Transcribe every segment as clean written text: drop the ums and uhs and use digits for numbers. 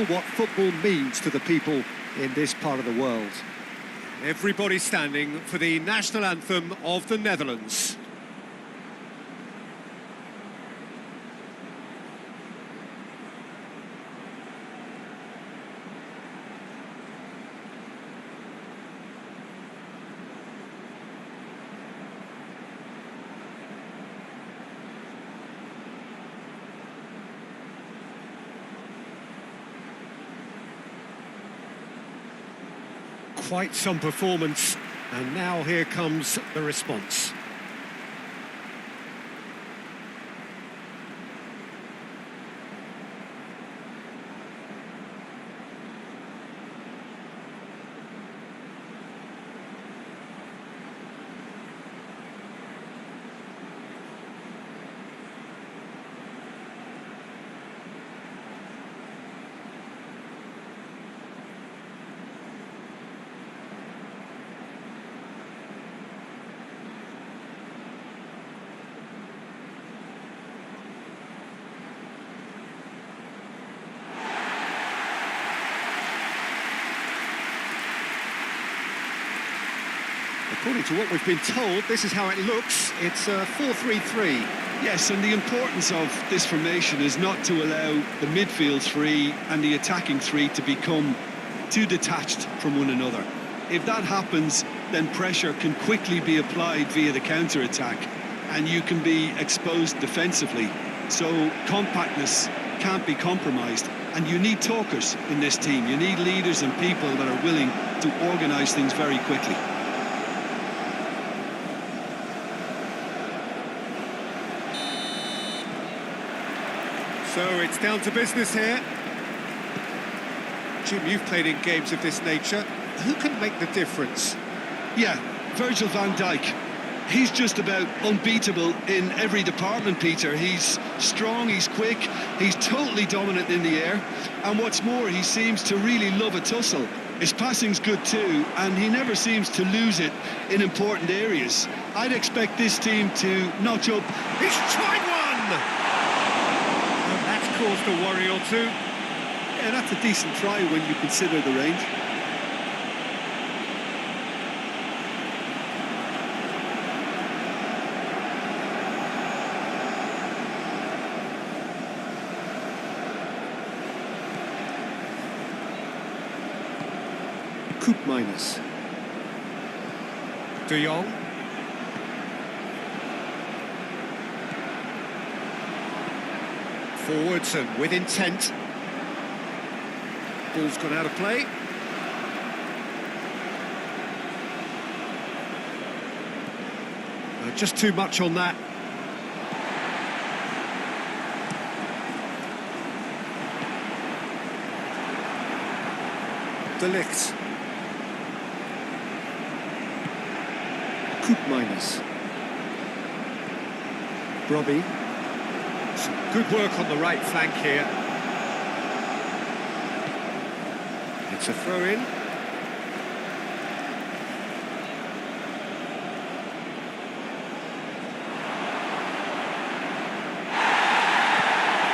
show what football means to the people in this part of the world. Everybody standing for the national anthem of the Netherlands. Quite some performance, and now here comes the response. According to what we've been told, this is how it looks. It's a 4-3-3. Yes, and the importance of this formation is not to allow the midfield three and the attacking three to become too detached from one another. If that happens, then pressure can quickly be applied via the counter-attack, and you can be exposed defensively. So compactness can't be compromised, and you need talkers in this team. You need leaders and people that are willing to organise things very quickly. So it's down to business here. Jim, you've played in games of this nature. Who can make the difference? Yeah, Virgil van Dijk. He's just about unbeatable in every department, Peter. He's strong, he's quick, he's totally dominant in the air. And what's more, he seems to really love a tussle. His passing's good too, and he never seems to lose it in important areas. I'd expect this team to notch up. He's tried one! Caused a worry or two. Yeah, that's a decent try when you consider the range. Coop minus. De Jong. Forwards and with intent. Ball's gone out of play. Just too much on that. De Ligt. Coop minus. Robbie. Some good work on the right flank here. It's a throw-in.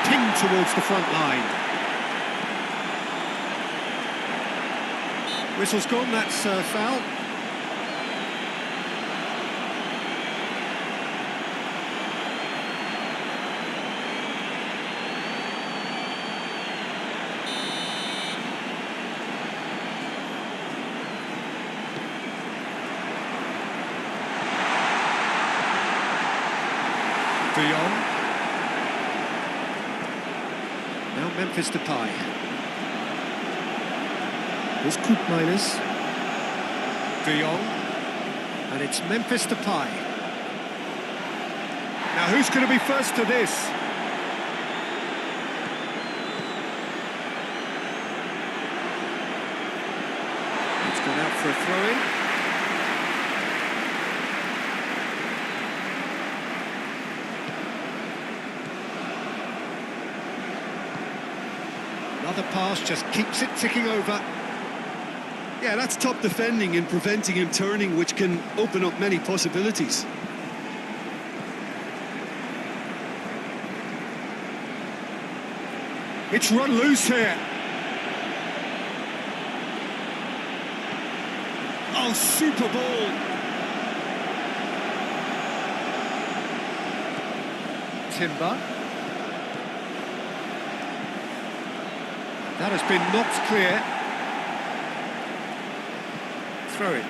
Pinged towards the front line. Whistle's gone, that's foul. De Jong. Now Memphis Depay. There's Coop minus. De Jong. And it's Memphis Depay. Now who's going to be first to this? It's gone out for a throw-in. Another pass just keeps it ticking over. Yeah, that's top defending and preventing him turning, which can open up many possibilities. It's run loose here. Oh, super ball. Timber. That has been knocked clear. Throw it.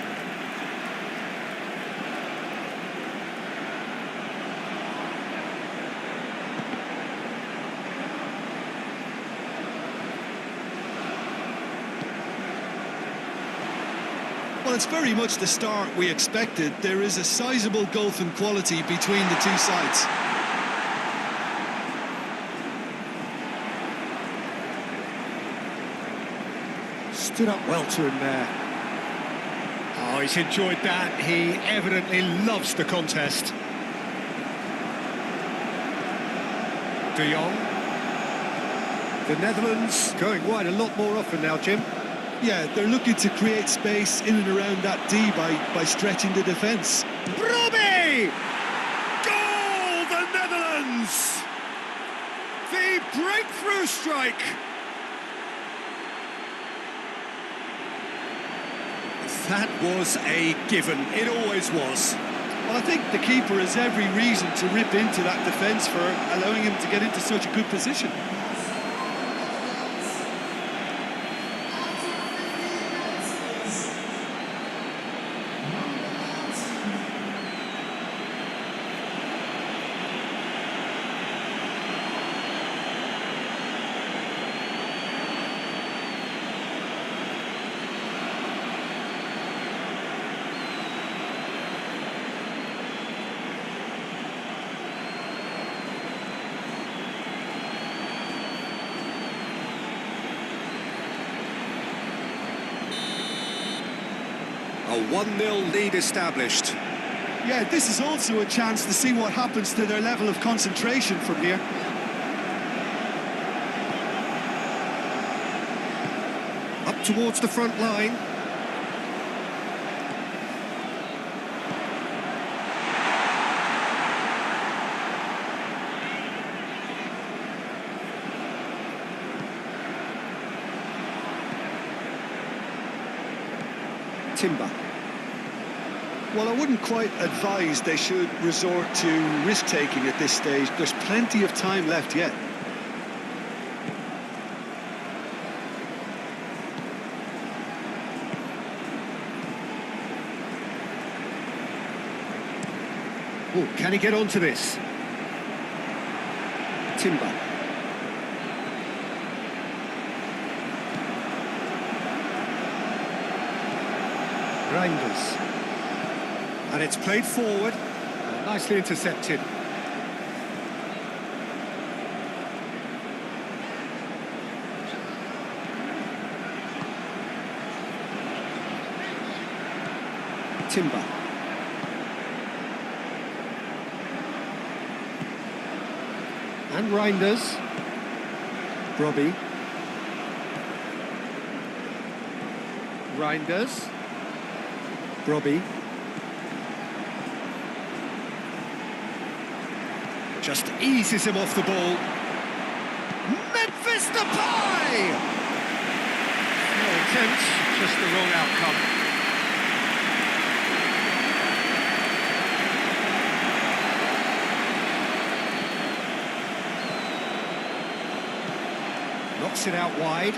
Well, it's very much the start we expected. There is a sizable gulf in quality between the two sides. Stood up well to him there. Oh, he's enjoyed that. He evidently loves the contest. De Jong. The Netherlands going wide a lot more often now, Jim. Yeah, they're looking to create space in and around that D by stretching the defence. Robbie! Goal, the Netherlands! The breakthrough strike! That was a given. It always was. Well, I think the keeper has every reason to rip into that defence for allowing him to get into such a good position. A 1-0 lead established. Yeah, this is also a chance to see what happens to their level of concentration from here. Up towards the front line. Timber. Well, I wouldn't quite advise they should resort to risk-taking at this stage. There's plenty of time left yet. Oh, can he get onto this? Timber. Reinders. And it's played forward. Nicely intercepted. Timber. And Reinders. Robbie. Reinders. Robbie. Just eases him off the ball. Memphis Depay! No intent, just the wrong outcome. Knocks it out wide.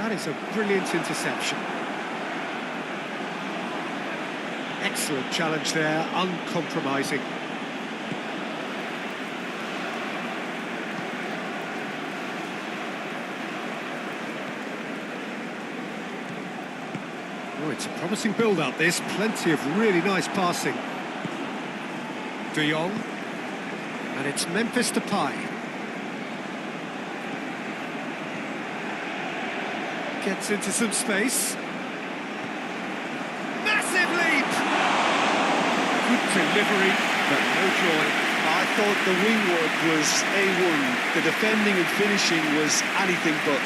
That is a brilliant interception. Excellent challenge there, uncompromising. Oh, it's a promising build-up, this. Plenty of really nice passing. De Jong. And it's Memphis Depay. Gets into some space. Massive leap! Good delivery, but no joy. I thought the wing work was A1. The defending and finishing was anything but.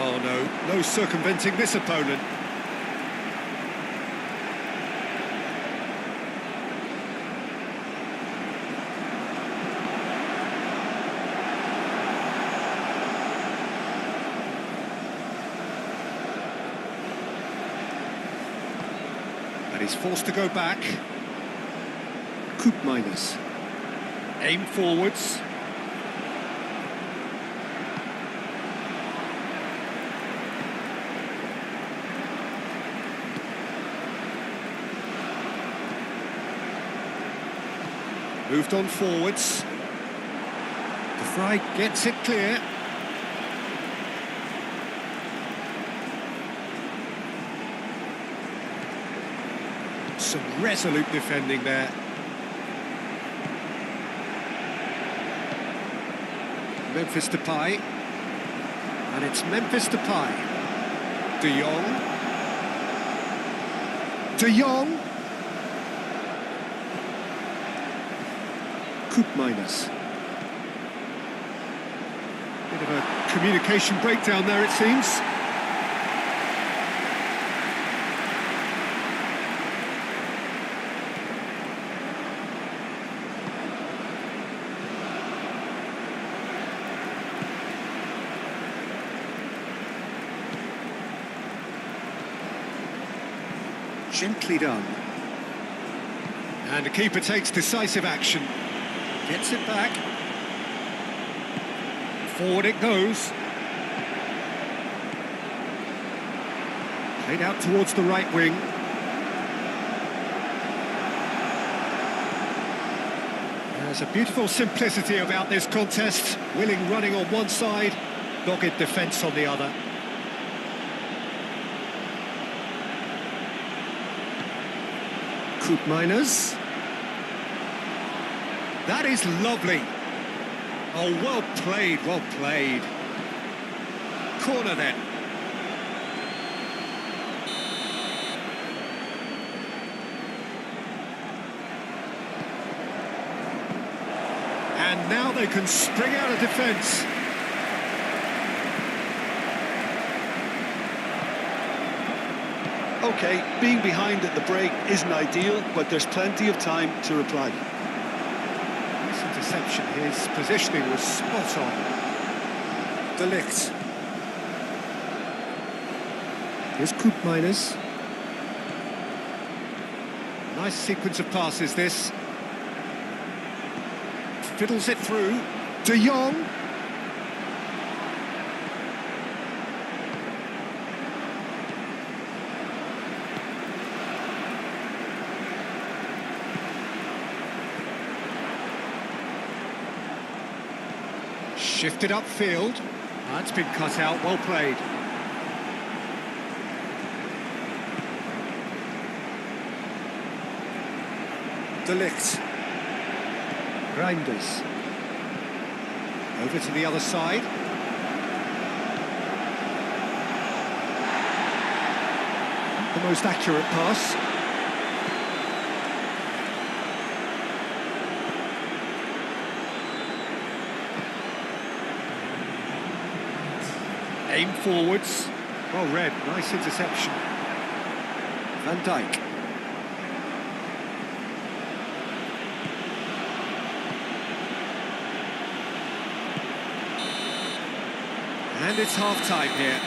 Oh no, no circumventing this opponent. And he's forced to go back. Coop aim forwards. Moved on forwards. De Vrij gets it clear. Some resolute defending there. Memphis Depay. And it's Memphis Depay. De Jong. De Jong. Coop Bit of a communication breakdown there, it seems. Gently done. And the keeper takes decisive action. Gets it back. Forward it goes. Played out towards the right wing. There's a beautiful simplicity about this contest. Willing running on one side, dogged defence on the other. Coop That is lovely. Oh, well played, well played. Corner then. And now they can spring out of defence. OK, being behind at the break isn't ideal, but there's plenty of time to reply. Nice interception. His positioning was spot on. De Ligt. Here's Coop Nice sequence of passes, this. Fiddles it through. De Jong. Shifted upfield. That's been cut out, well played. De Ligt. Reinders. Over to the other side. The most accurate pass. Aim forwards. Well read, nice interception. Van Dijk. And it's half-time here.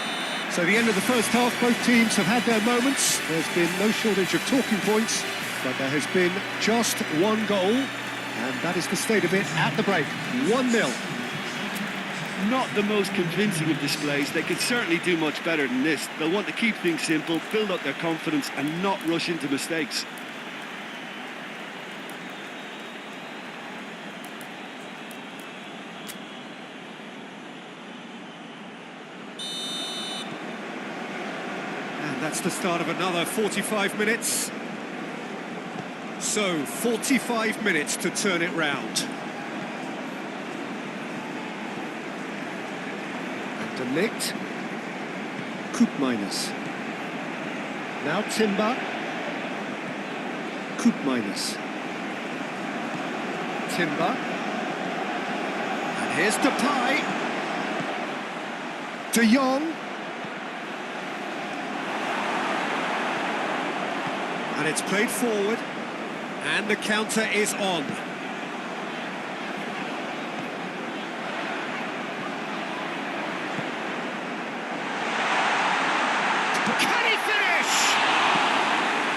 So the end of the first half, both teams have had their moments. There's been no shortage of talking points, but there has been just one goal, and that is the state of it at the break. 1-0. Not the most convincing of displays. They could certainly do much better than this. They'll want to keep things simple, build up their confidence and not rush into mistakes. And that's the start of another 45 minutes. So, 45 minutes to turn it round. De Ligt. Coop Now Timber. Coop Timber. And here's Depay. De Jong. And it's played forward. And the counter is on. Can he finish?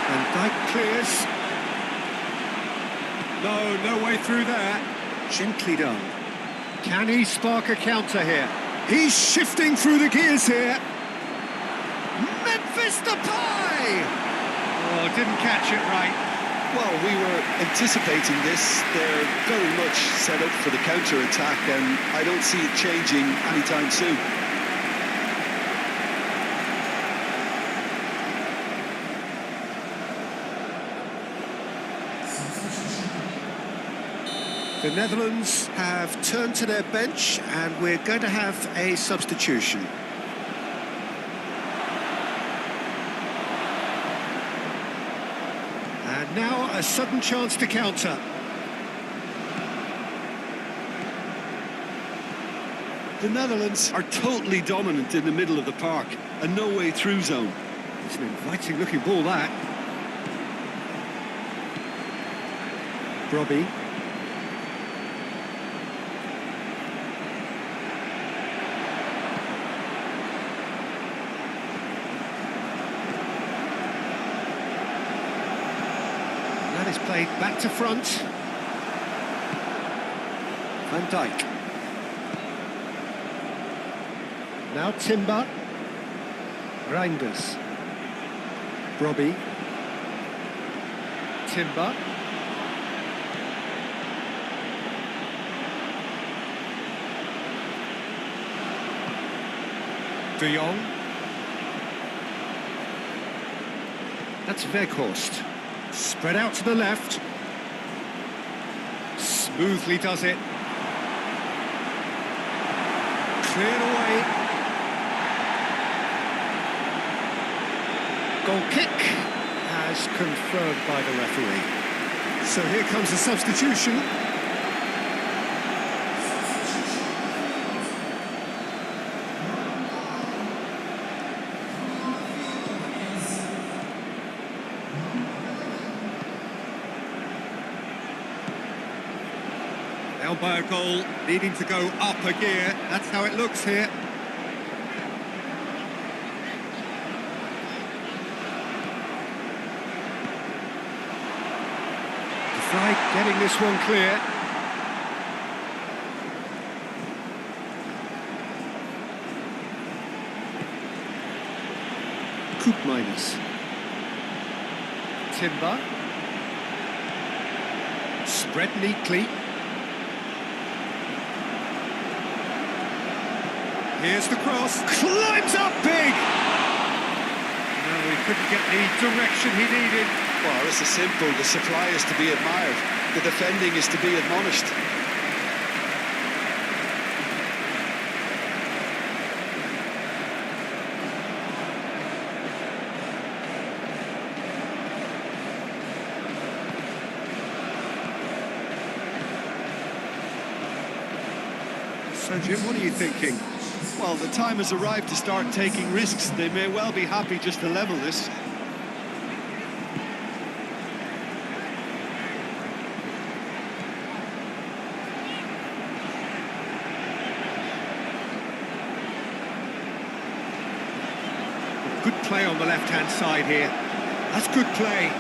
And Dijk clears. No way through there. Gently done. Can he spark a counter here? He's shifting through the gears here. Memphis Depay! Oh, didn't catch it right. Well, we were anticipating this. They're very much set up for the counter-attack, and I don't see it changing anytime soon. The Netherlands have turned to their bench, and we're going to have a substitution. And now a sudden chance to counter. The Netherlands are totally dominant in the middle of the park, a no-way through zone. It's an inviting looking ball, that. Robbie. That is played back to front. Van Dijk. Now Timber. Reinders. Robbie. Timber. De Jong. That's Weghorst. Spread out to the left. Smoothly does it. Cleared away. Goal kick as confirmed by the referee. So here comes the substitution. Down by a goal, needing to go up a gear. That's how it looks here. De Vrij getting this one clear. Koopmeiners. Timber. Spread neatly. Here's the cross, climbs up big! No, he couldn't get the direction he needed. Well, this is simple. The supply is to be admired. The defending is to be admonished. So, Jim, what are you thinking? Well, the time has arrived to start taking risks. They may well be happy just to level this. Good play on the left-hand side here. That's good play.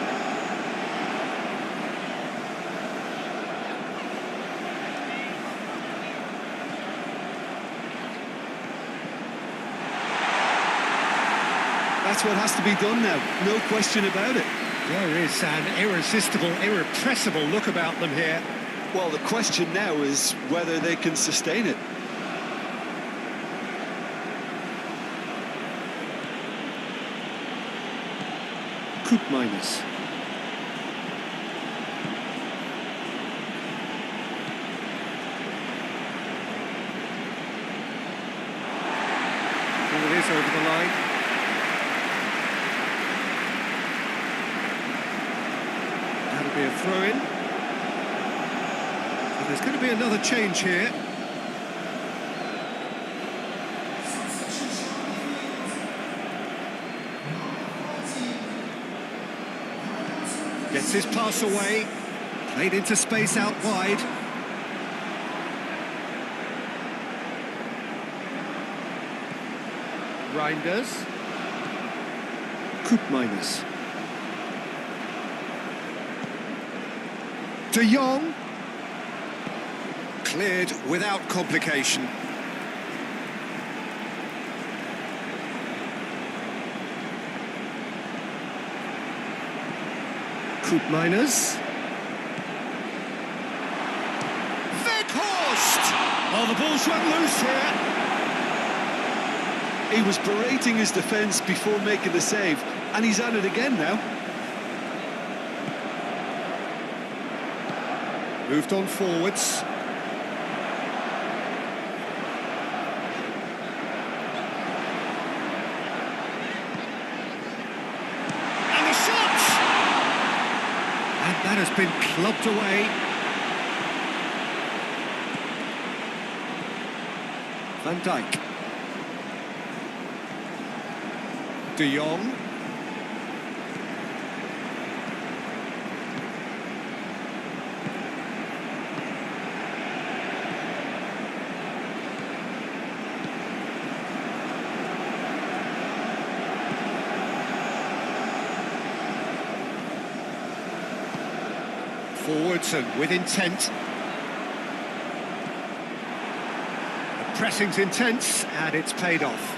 That's what has to be done now, no question about it. There is an irresistible, irrepressible look about them here. Well, the question now is whether they can sustain it. Koopmeiners. Here it is over the line. That'll be a throw-in. But there's going to be another change here. Gets his pass away. Played into space out wide. Reinders. Koopmeiners. De Jong. Cleared without complication. Koopmeiners. Oh, the ball's run loose here. He was berating his defence before making the save, and he's at it again now. Moved on forwards. And the shot! And that has been clubbed away. Van Dijk. De Jong. Forwards and with intent. Pressing's intense, and it's paid off.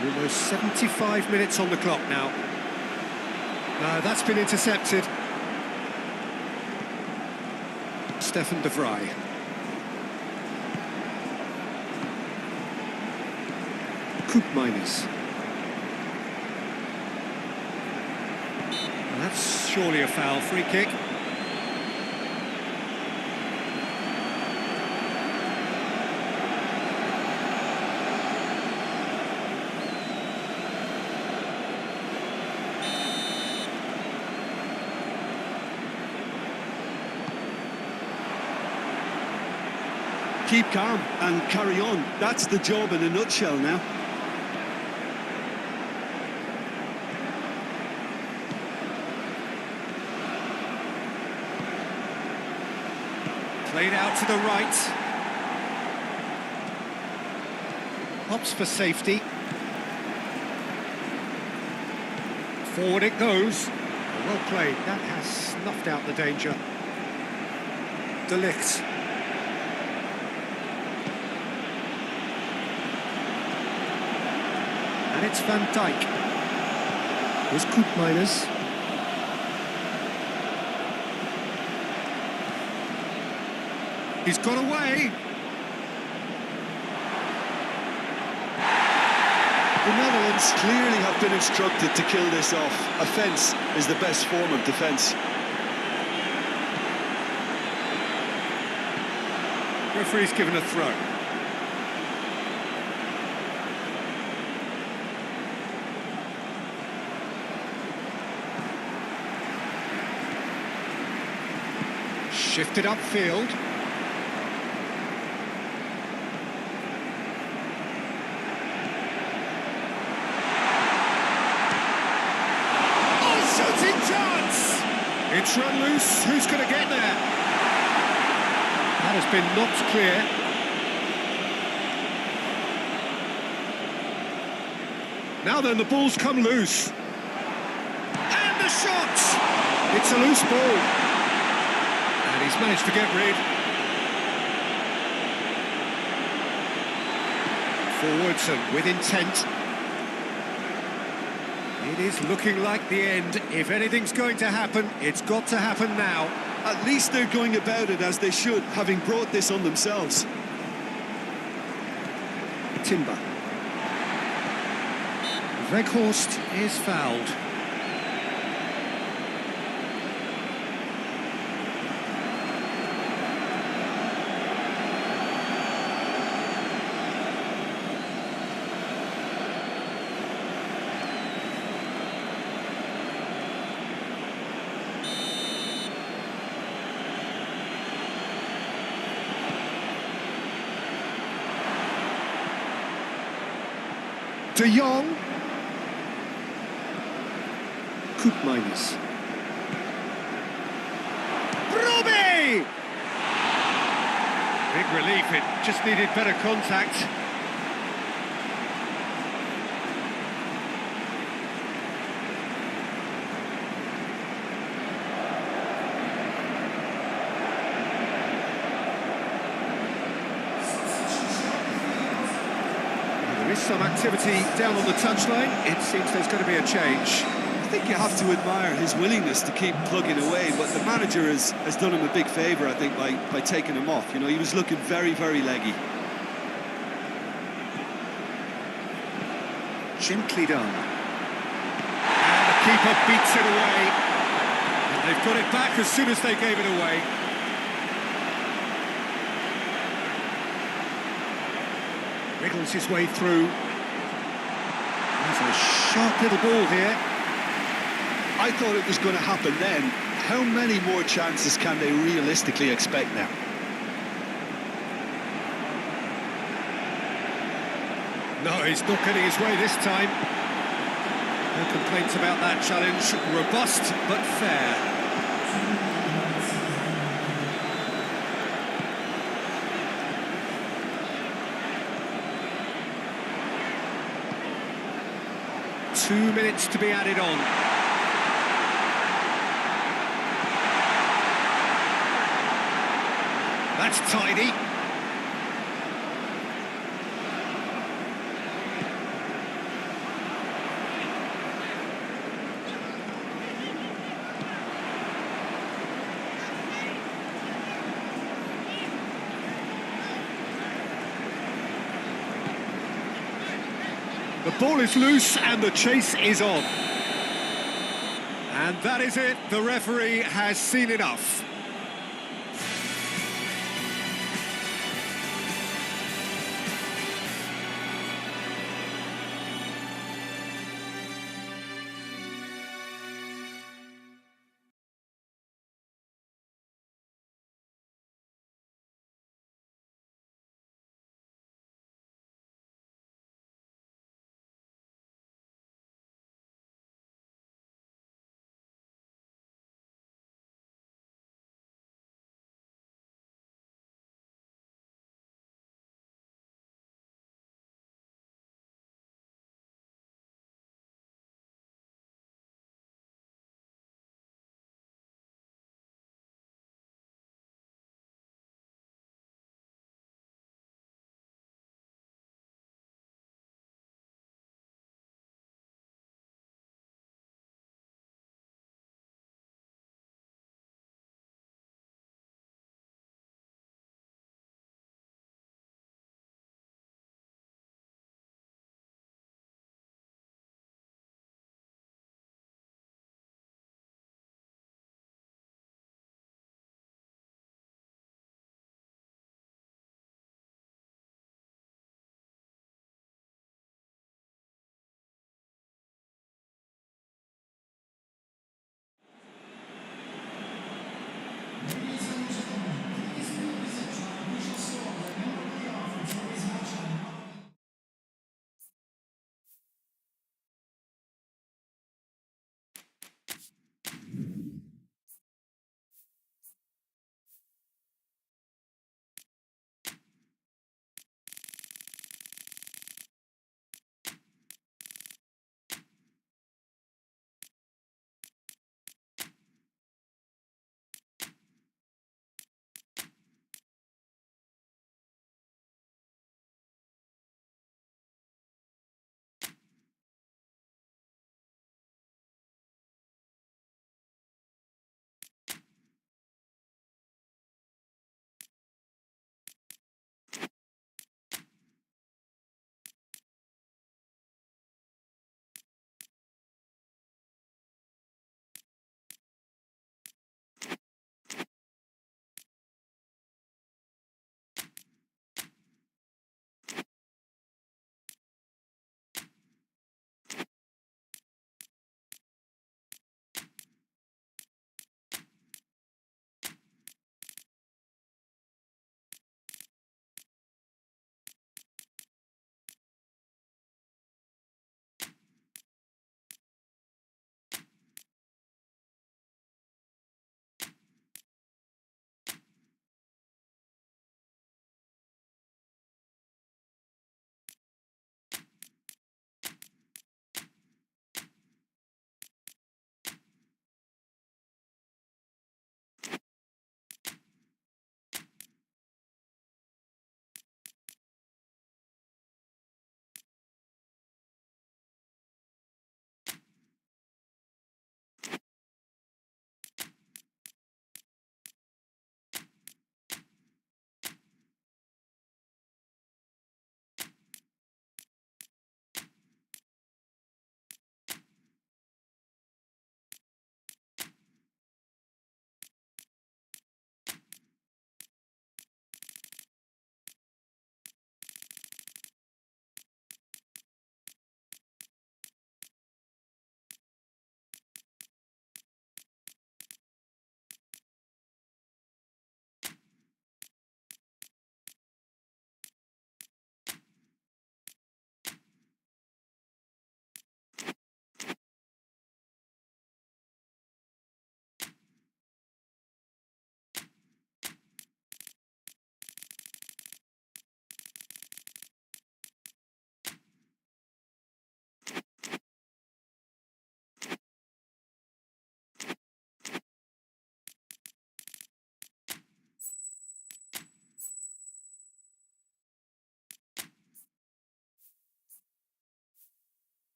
Almost 75 minutes on the clock now. That's been intercepted. Stefan de Vrij. Koopmeiners. That's surely a foul. Free kick. Keep calm and carry on. That's the job in a nutshell now. Played out to the right. Hops for safety. Forward it goes. Well played. That has snuffed out the danger. De Ligt. And it's Van Dijk. Here's Koopmeiners. He's got away. The Netherlands clearly have been instructed to kill this off. Offence is the best form of defence. Referee's given a throw. Shifted upfield. It's run loose. Who's going to get there? That has been knocked clear. Now then, the ball's come loose. And the shot! It's a loose ball. And he's managed to get rid. Forwards and with intent. It is looking like the end. If anything's going to happen, it's got to happen now. At least they're going about it as they should, having brought this on themselves. Timber. Weghorst is fouled. De Jong. Koopmeiners. Robbie! Big relief, it just needed better contact. There is some activity down on the touchline. It seems there's going to be a change. I think you have to admire his willingness to keep plugging away, but the manager has done him a big favour, I think, by taking him off. You know, he was looking very, very leggy. Gently done. And the keeper beats it away. And they've got it back as soon as they gave it away. Wriggles his way through. There's a sharp little ball here. I thought it was going to happen then. How many more chances can they realistically expect now? No, he's not getting his way this time. No complaints about that challenge. Robust, but fair. Two minutes to be added on. That's tidy. The ball is loose and the chase is on. And that is it. The referee has seen enough.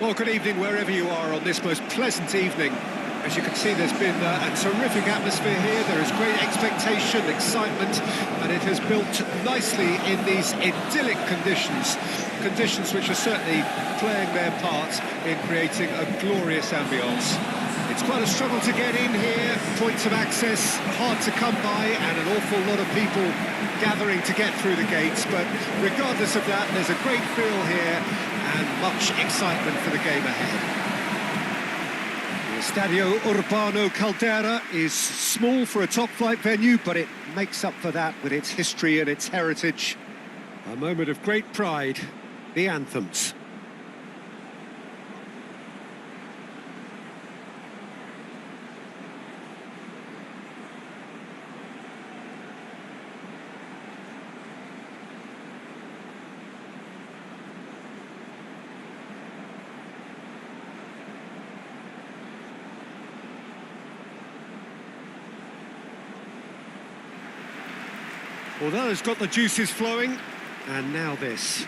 Well, good evening wherever you are on this most pleasant evening. As you can see, there's been a terrific atmosphere here. There is great expectation, excitement, and it has built nicely in these idyllic conditions. Conditions which are certainly playing their part in creating a glorious ambience. It's quite a struggle to get in here, points of access hard to come by, and an awful lot of people gathering to get through the gates. But regardless of that, there's a great feel here and much excitement for the game ahead. The Estadio Urbano Caldera is small for a top-flight venue, but it makes up for that with its history and its heritage. A moment of great pride, the anthems. Well, that has got the juices flowing, and now this.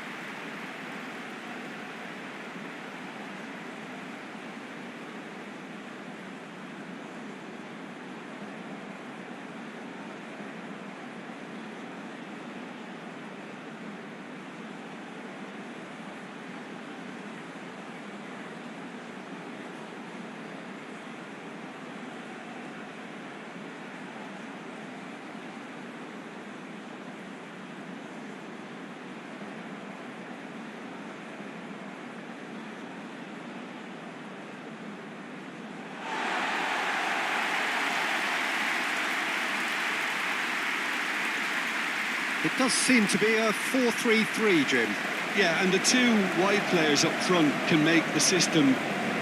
It does seem to be a 4-3-3, Jim. Yeah, and the two wide players up front can make the system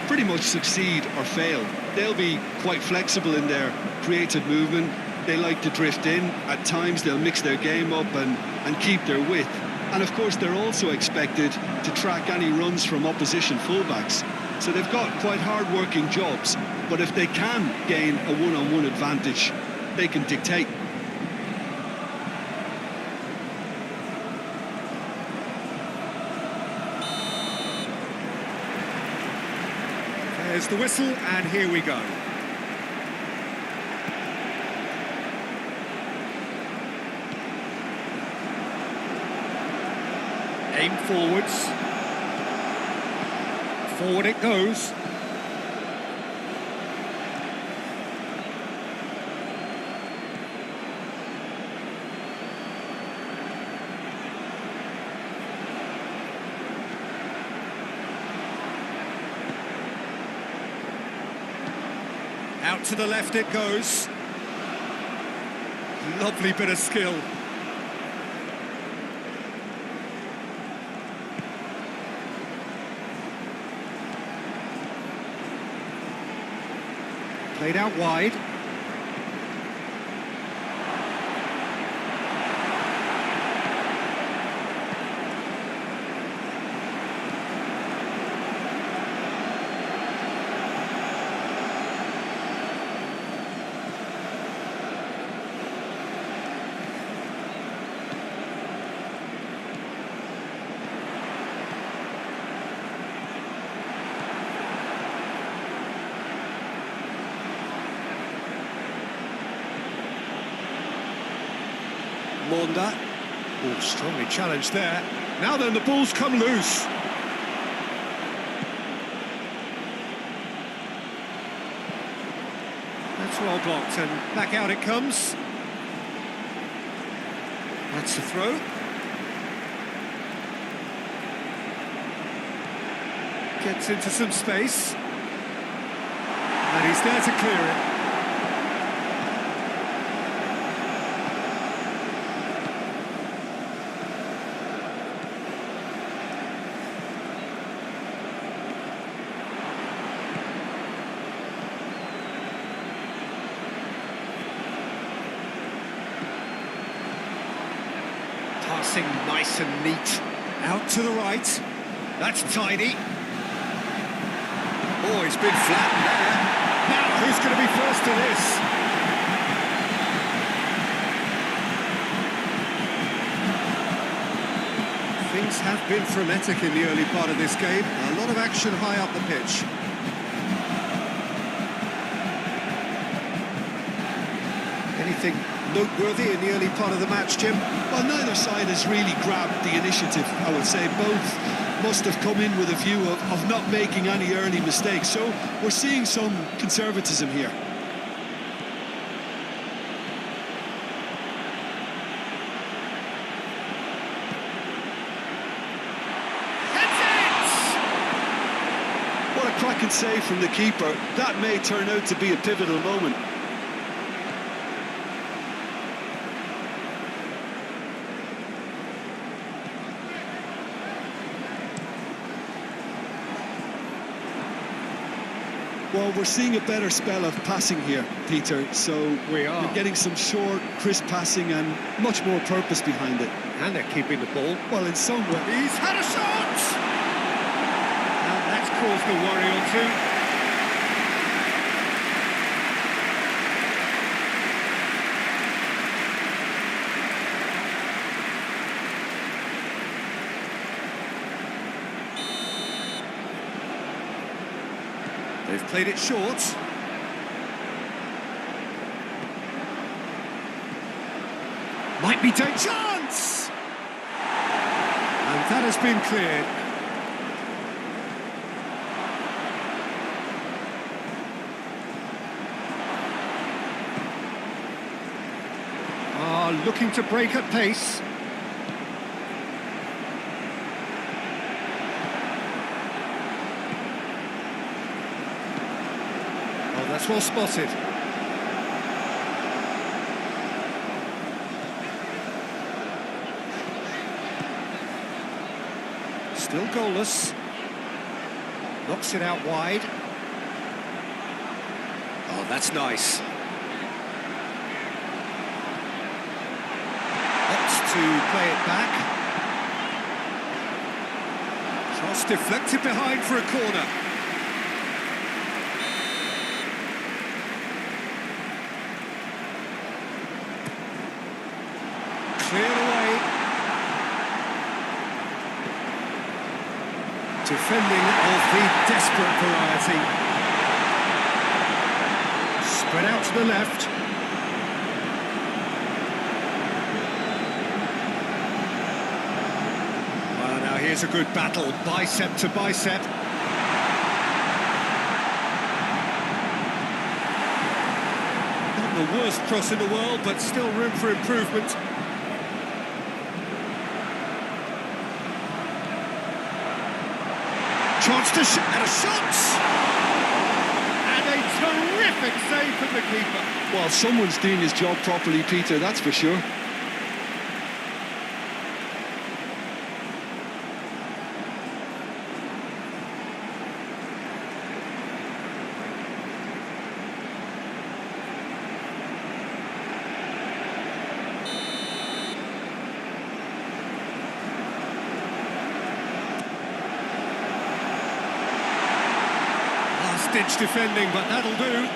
pretty much succeed or fail. They'll be quite flexible in their creative movement. They like to drift in. At times they'll mix their game up and keep their width. And of course they're also expected to track any runs from opposition fullbacks. So they've got quite hard-working jobs. But if they can gain a one-on-one advantage, they can dictate. There's the whistle, and here we go. Aim forwards. Forward it goes. Out to the left it goes. Lovely bit of skill. Played out wide. Monda. Oh, strongly challenged there. Now then, the ball's come loose. That's well blocked, and back out it comes. That's the throw. Gets into some space. And he's there to clear it. Passing nice and neat. Out to the right. That's tidy. Oh, he's been flattened there. Now, who's going to be first to this? Things have been frenetic in the early part of this game. A lot of action high up the pitch. Anything noteworthy in the early part of the match, Jim? Well, neither side has really grabbed the initiative, I would say. Both must have come in with a view of not making any early mistakes. So we're seeing some conservatism here. What a cracking save from the keeper. That may turn out to be a pivotal moment. Well, we're seeing a better spell of passing here, Peter, so We are. you're getting some short, crisp passing and much more purpose behind it. And they're keeping the ball. Well, in some way... He's had a shot! And that's caused a worry or two. They've played it short. Might be take chance! And that has been cleared. Looking to break at pace. Oh, that's well spotted. Still goalless. Knocks it out wide. Oh, that's nice. Opts to play it back. Cross deflected behind for a corner. Cleared away. Defending of the desperate variety. Spread out to the left. Well, now here's a good battle, bicep to bicep. Not the worst cross in the world, but still room for improvement. Chance to shoot, and a shot! And a terrific save from the keeper. Well, someone's doing his job properly, Peter, that's for sure. Ditch defending, but that'll do.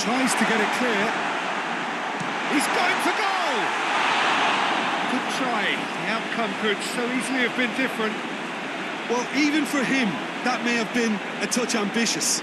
Tries to get it clear. He's going for goal! Good try. The outcome could so easily have been different. Well, even for him, that may have been a touch ambitious.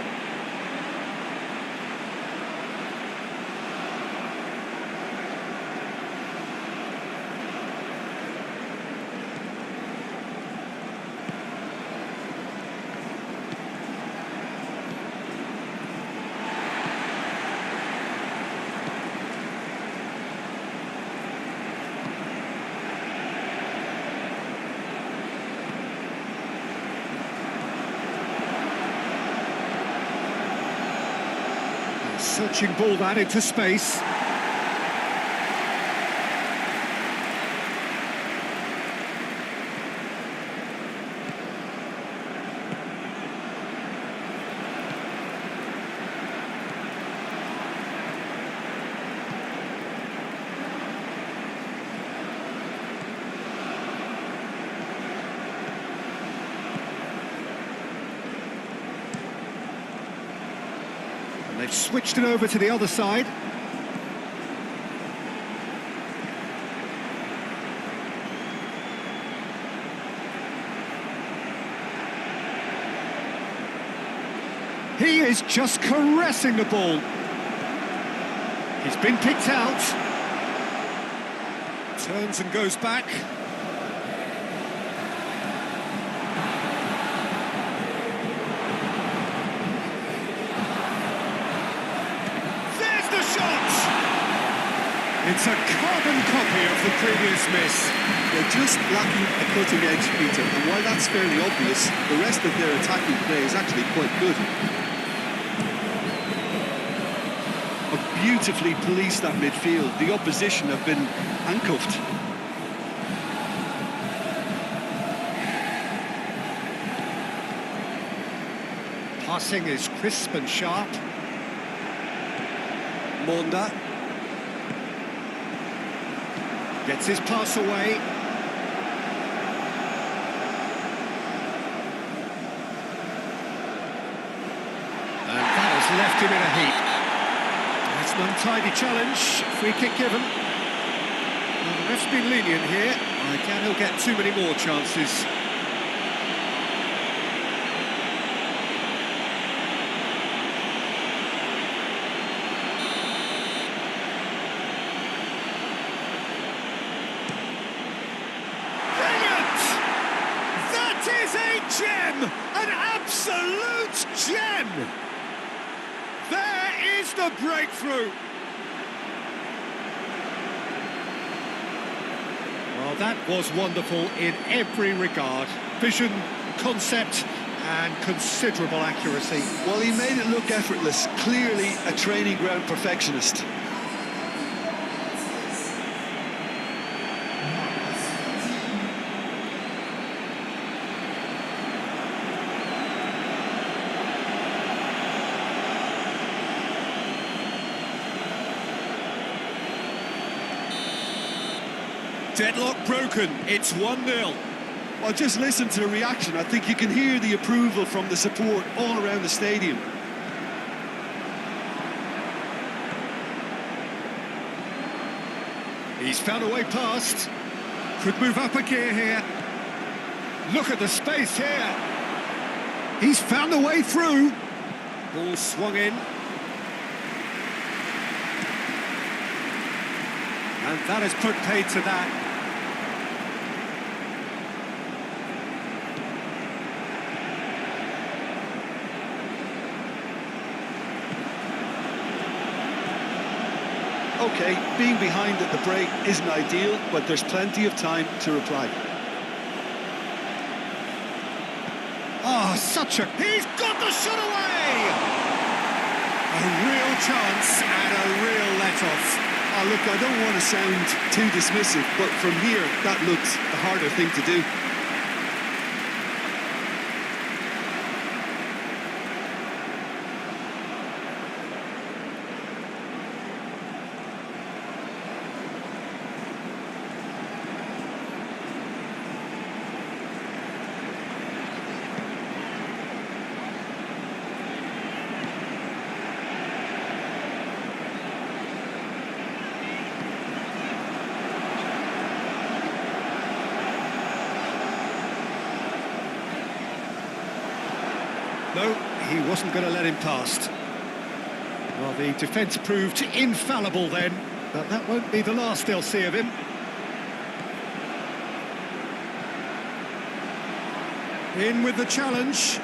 Searching ball that into space. They've switched it over to the other side. He is just caressing the ball. He's been picked out. Turns and goes back. There's the shot! It's a carbon copy of the previous miss. They're just lacking a cutting edge, Peter, and while that's fairly obvious, the rest of their attacking play is actually quite good. Beautifully policed that midfield. The opposition have been handcuffed. Passing is crisp and sharp. Monda Gets his pass away. And that has left him in a heap. It's an untidy challenge. Free kick given. Well, the ref's been lenient here. I doubt he'll get too many more chances. Gem! An absolute gem! There is the breakthrough! Well, that was wonderful in every regard. Vision, concept, and considerable accuracy. Well, he made it look effortless. Clearly a training ground perfectionist. Deadlock broken, it's 1-0. Well, just listen to the reaction. I think you can hear the approval from the support all around the stadium. He's found a way past. Could move up a gear here. Look at the space here. He's found a way through. Ball swung in. And that has put paid to that. Okay, being behind at the break isn't ideal, but there's plenty of time to reply. Oh, he's got the shot away! A real chance and a real let-off. Oh, look, I don't want to sound too dismissive, but from here, that looks the harder thing to do. No, he wasn't going to let him past. Well, the defence proved infallible then, but that won't be the last they'll see of him. In with the challenge.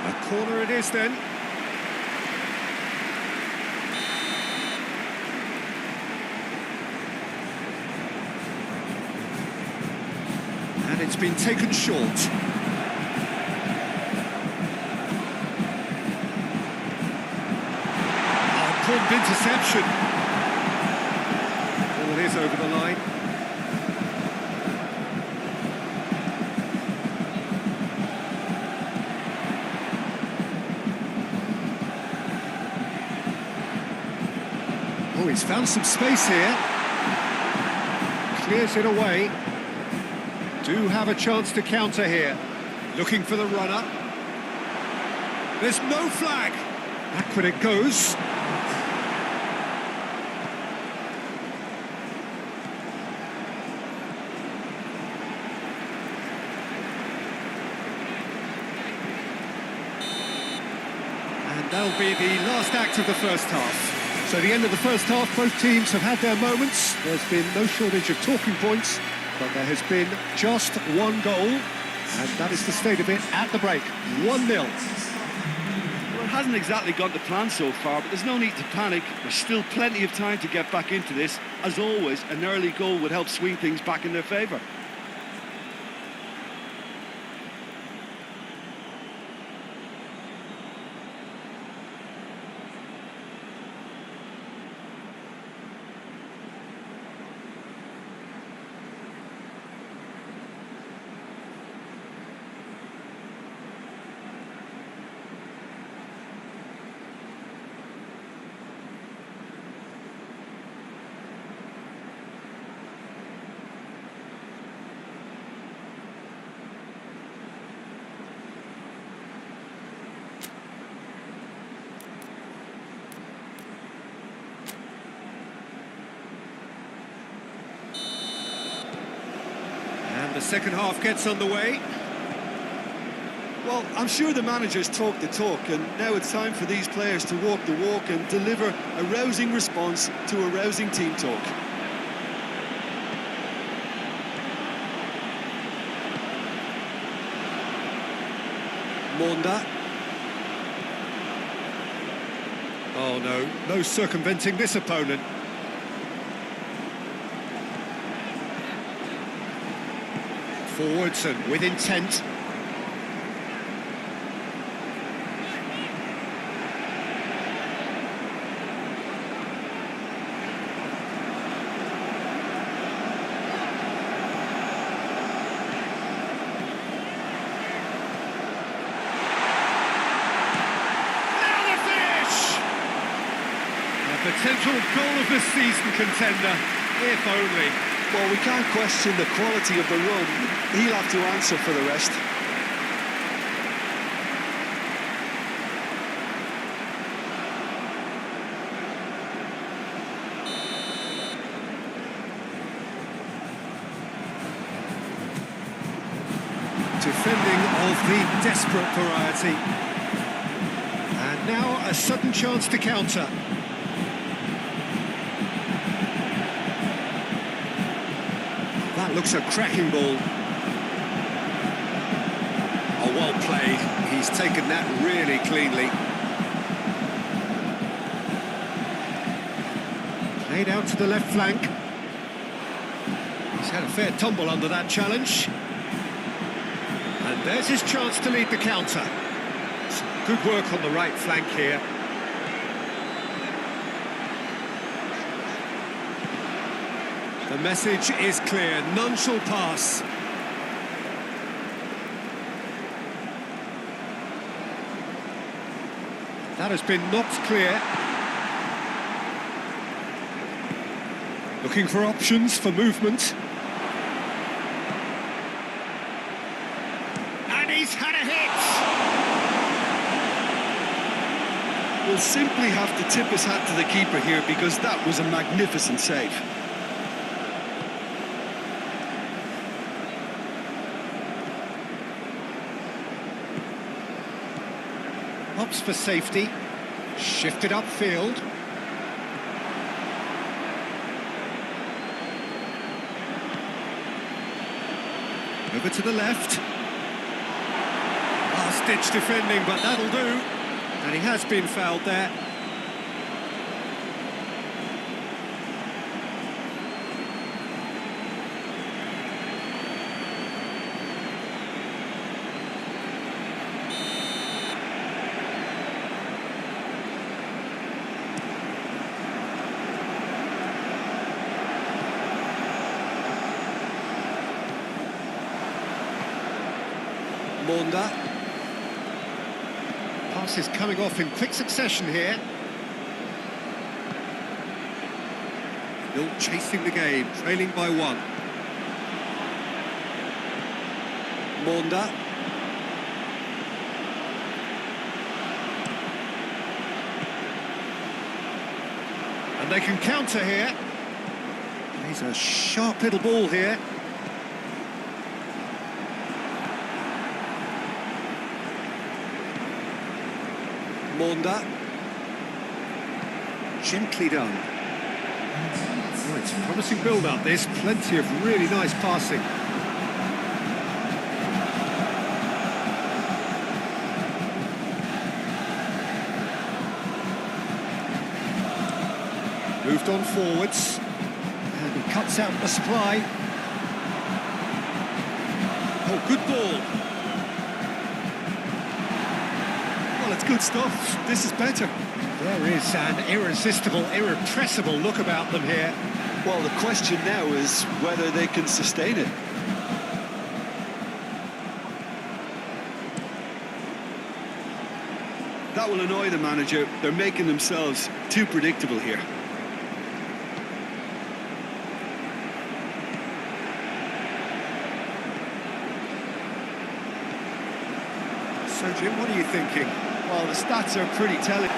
A corner it is then. And it's been taken short. Important interception. Oh, it is over the line. Oh, he's found some space here. Clears it away. Do have a chance to counter here. Looking for the runner. There's no flag. Backward it goes. That'll be the last act of the first half. So the end of the first half, both teams have had their moments. There's been no shortage of talking points, but there has been just one goal, and that is the state of it at the break. 1-0. Well, it hasn't exactly gone to plan so far, but there's no need to panic. There's still plenty of time to get back into this. As always, an early goal would help swing things back in their favour. The second half gets underway. Well, I'm sure the manager's talked the talk, and now it's time for these players to walk the walk and deliver a rousing response to a rousing team talk. Monda. Oh no, no circumventing this opponent. Forwards and with intent. Potential goal of the season contender, if only. Well, we can't question the quality of the run. He'll have to answer for the rest. Defending of the desperate variety. And now a sudden chance to counter. That looks a cracking ball. Oh, well played. He's taken that really cleanly. Played out to the left flank. He's had a fair tumble under that challenge. And there's his chance to lead the counter. Some good work on the right flank here. The message is clear, none shall pass. That has been knocked clear. Looking for options for movement. And he's had a hit! We'll simply have to tip his hat to the keeper here, because that was a magnificent save. Opts for safety, shifted upfield. Over to the left. Last-ditch defending, but that'll do. And he has been fouled there. Monda. Pass is coming off in quick succession here. Still chasing the game, trailing by one. Monda. And they can counter here. He's a sharp little ball here. Monda. Gently done. Right, promising build-up this, plenty of really nice passing. Moved on forwards. And he cuts out the supply. Oh, good ball. Well, it's good stuff. This is better. There is an irresistible, irrepressible look about them here. Well, the question now is whether they can sustain it. That will annoy the manager. They're making themselves too predictable here. So, Jim, what are you thinking? Well, the stats are pretty telling.